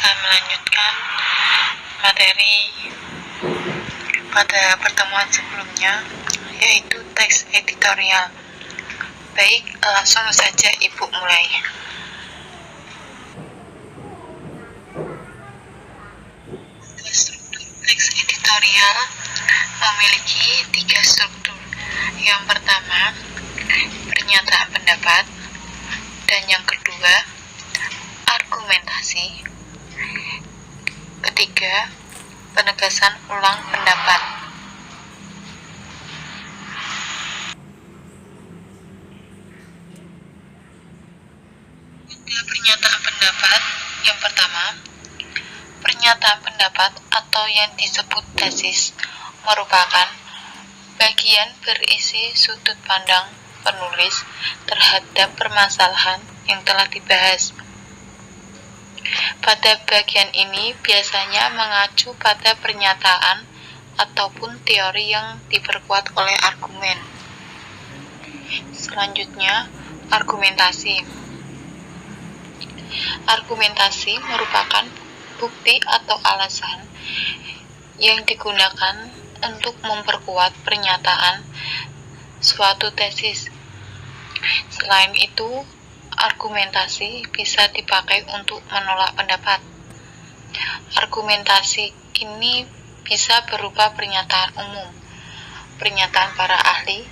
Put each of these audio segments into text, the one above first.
akan melanjutkan materi pada pertemuan sebelumnya, yaitu teks editorial. Baik, langsung saja Ibu mulai. Struktur teks editorial memiliki 3 struktur. Yang pertama, pernyataan pendapat, dan yang kedua, argumentasi. Ketiga, penegasan ulang pendapat. Pada pernyataan pendapat, yang pertama, pernyataan pendapat atau yang disebut tesis merupakan bagian berisi sudut pandang penulis terhadap permasalahan yang telah dibahas. Pada bagian ini biasanya mengacu pada pernyataan ataupun teori yang diperkuat oleh argumen. Selanjutnya, argumentasi. Argumentasi merupakan bukti atau alasan yang digunakan untuk memperkuat pernyataan suatu tesis. Selain itu, argumentasi bisa dipakai untuk menolak pendapat. Argumentasi ini bisa berupa pernyataan umum, pernyataan para ahli,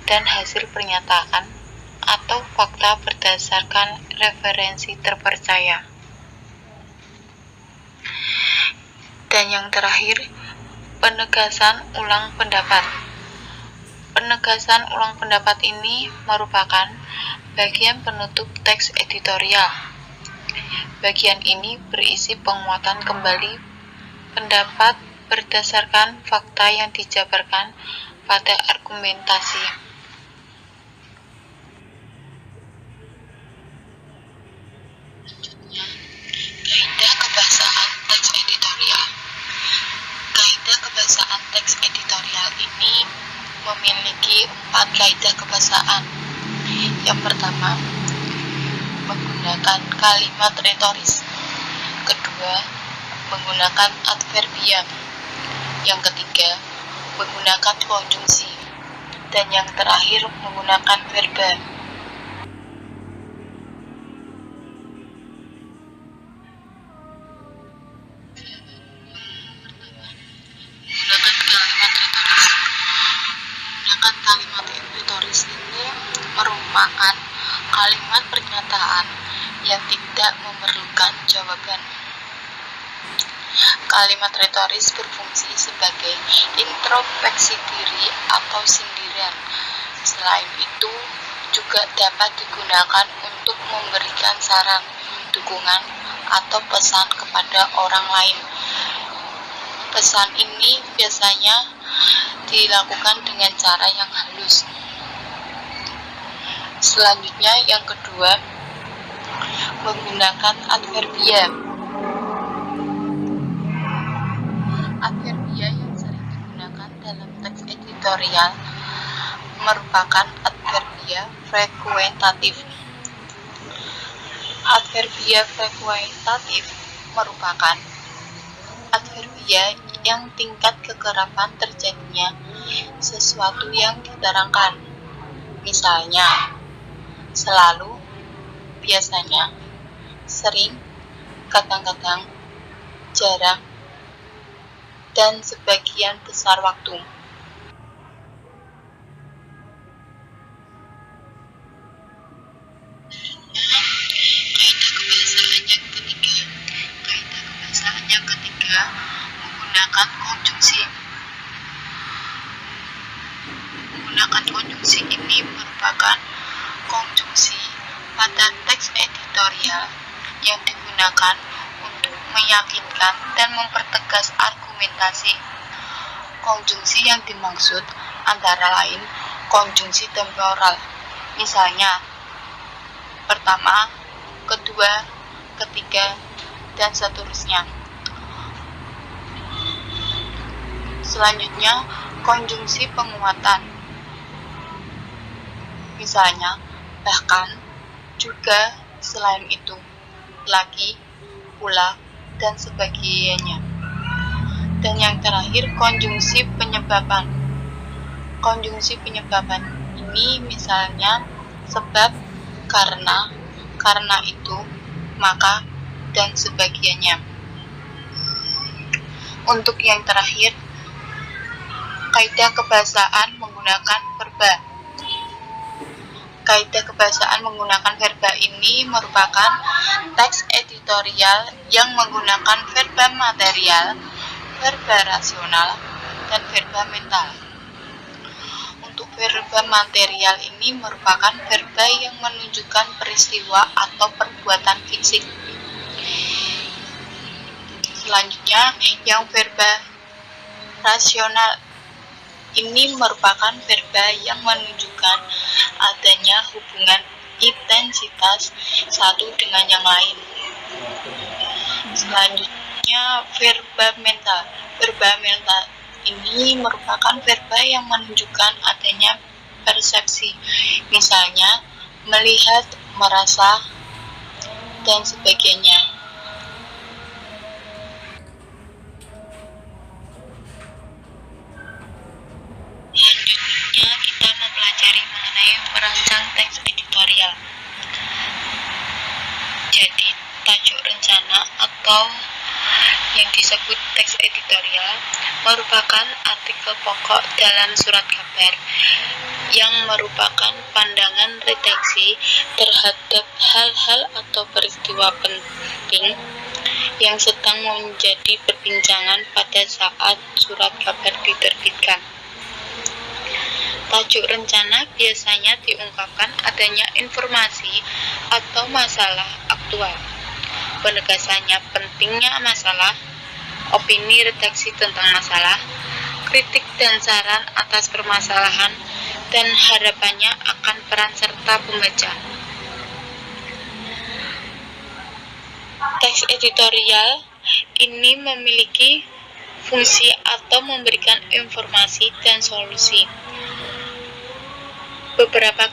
dan hasil pernyataan atau fakta berdasarkan referensi terpercaya. Dan yang terakhir, penegasan ulang pendapat. Penegasan ulang pendapat ini merupakan bagian penutup teks editorial. Bagian ini berisi penguatan kembali pendapat berdasarkan fakta yang dijabarkan pada argumentasi. Selanjutnya, kaidah kebahasaan teks editorial. Kaidah kebahasaan teks editorial ini memiliki 4 kaidah kebahasaan. Yang pertama, menggunakan kalimat retoris. Kedua, menggunakan adverbial. Yang ketiga, menggunakan konjungsi. Dan yang terakhir, menggunakan verba. Kalimat retoris ini merupakan kalimat pernyataan yang tidak memerlukan jawaban. Kalimat retoris berfungsi sebagai introspeksi diri atau sindiran. Selain itu, juga dapat digunakan untuk memberikan saran, dukungan, atau pesan kepada orang lain. Pesan ini biasanya dilakukan dengan cara yang halus. Selanjutnya, yang kedua, menggunakan adverbia. Adverbia yang sering digunakan dalam teks editorial merupakan adverbia frekuentatif. Adverbia frekuentatif merupakan adverbia yang tingkat kekerapan terjadinya sesuatu yang diterangkan. Misalnya, selalu, biasanya, sering, kadang-kadang, jarang, dan sebagian besar waktu. Kaidah kebahasaan yang ketiga, menggunakan konjungsi. Menggunakan konjungsi ini merupakan konjungsi pada teks editorial yang digunakan untuk meyakinkan dan mempertegas argumentasi. Konjungsi yang dimaksud antara lain konjungsi temporal, misalnya pertama, kedua, ketiga, dan seterusnya. Selanjutnya, konjungsi penguatan, misalnya bahkan, juga, selain itu, lagi, pula, dan sebagainya. Dan yang terakhir, konjungsi penyebaban. Konjungsi penyebaban ini misalnya sebab, karena itu, maka, dan sebagainya. Untuk yang terakhir, kaidah kebahasaan menggunakan verba. Kaidah kebahasaan menggunakan verba ini merupakan teks editorial yang menggunakan verba material, verba rasional, dan verba mental. Untuk verba material ini merupakan verba yang menunjukkan peristiwa atau perbuatan fisik. Selanjutnya, yang verba rasional ini merupakan verba yang menunjukkan adanya hubungan intensitas satu dengan yang lain. Selanjutnya, verba mental. Verba mental ini merupakan verba yang menunjukkan adanya persepsi, misalnya melihat, merasa, dan sebagainya. Selanjutnya, kita mempelajari mengenai merancang teks editorial. Jadi, tajuk rencana atau yang disebut teks editorial merupakan artikel pokok dalam surat kabar yang merupakan pandangan redaksi terhadap hal-hal atau peristiwa penting yang sedang menjadi perbincangan pada saat surat kabar diterbitkan. Tajuk rencana biasanya diungkapkan adanya informasi atau masalah aktual, penegasannya pentingnya masalah, opini redaksi tentang masalah, kritik dan saran atas permasalahan, dan harapannya akan peran serta pembaca. Teks editorial ini memiliki fungsi atau memberikan informasi dan solusi. Beberapa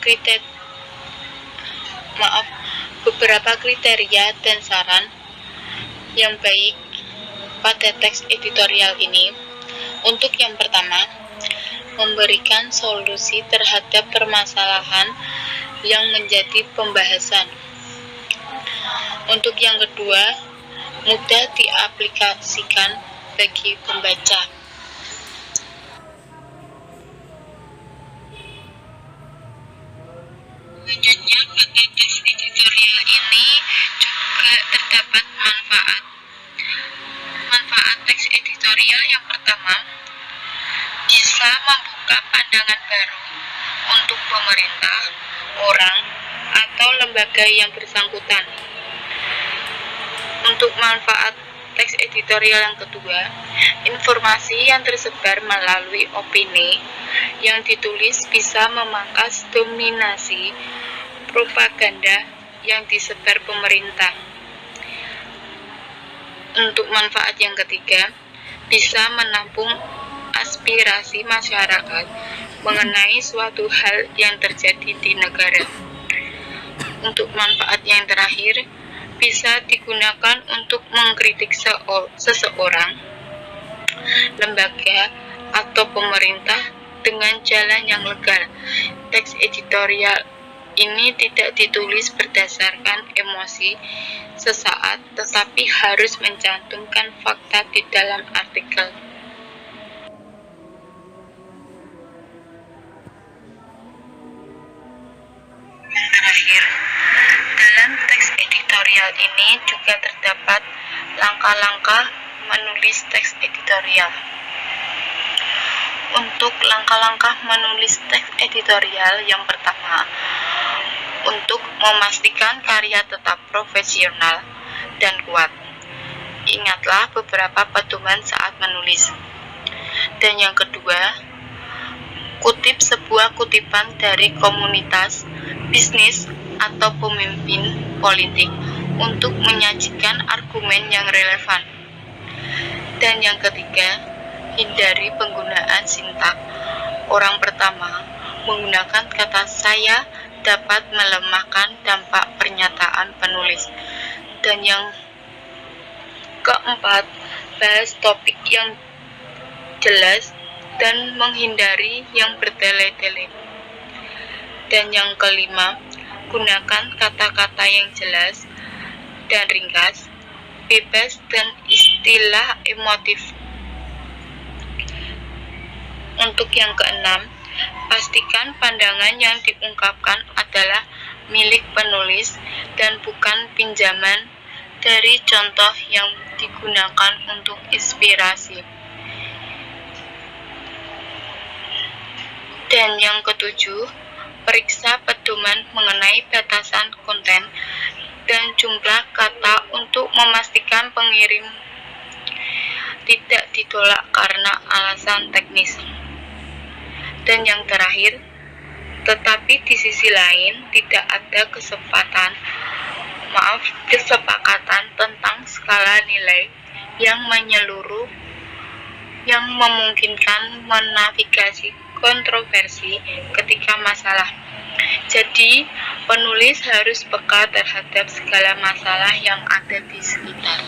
kriteria dan saran yang baik pada teks editorial ini. Untuk yang pertama, memberikan solusi terhadap permasalahan yang menjadi pembahasan. Untuk yang kedua, mudah diaplikasikan bagi pembaca. Selanjutnya, pada teks editorial ini juga terdapat manfaat. Manfaat teks editorial yang pertama, bisa membuka pandangan baru untuk pemerintah, orang, atau lembaga yang bersangkutan. Untuk manfaat teks editorial yang kedua, informasi yang tersebar melalui opini yang ditulis bisa memangkas dominasi propaganda yang disebar pemerintah. Untuk manfaat yang ketiga, bisa menampung aspirasi masyarakat mengenai suatu hal yang terjadi di negara. Untuk manfaat yang terakhir, bisa digunakan untuk mengkritik seseorang, lembaga, atau pemerintah dengan jalan yang legal. Teks editorial ini tidak ditulis berdasarkan emosi sesaat, tetapi harus mencantumkan fakta di dalam artikel. Yang terakhir, dalam teks editorial ini juga terdapat langkah-langkah menulis teks editorial. Untuk langkah-langkah menulis teks editorial yang pertama, untuk memastikan karya tetap profesional dan kuat, ingatlah beberapa pedoman saat menulis. Dan yang kedua, kutip sebuah kutipan dari komunitas, bisnis, atau pemimpin politik untuk menyajikan argumen yang relevan. Dan yang ketiga, hindari penggunaan sintak. Orang pertama menggunakan kata saya dapat melemahkan dampak pernyataan penulis. Dan yang Keempat, bahas topik yang jelas dan menghindari yang bertele-tele. Dan yang kelima, gunakan kata-kata yang jelas dan ringkas, bebas dan istilah emotif. Untuk yang keenam, pastikan pandangan yang diungkapkan adalah milik penulis dan bukan pinjaman dari contoh yang digunakan untuk inspirasi. Dan yang ketujuh, periksa pedoman mengenai batasan konten dan jumlah kata untuk memastikan pengirim tidak ditolak karena alasan teknis. Dan yang terakhir, tetapi di sisi lain tidak ada kesepakatan tentang skala nilai yang menyeluruh yang memungkinkan menavigasi kontroversi ketika masalah. Jadi, penulis harus peka terhadap segala masalah yang ada di sekitar.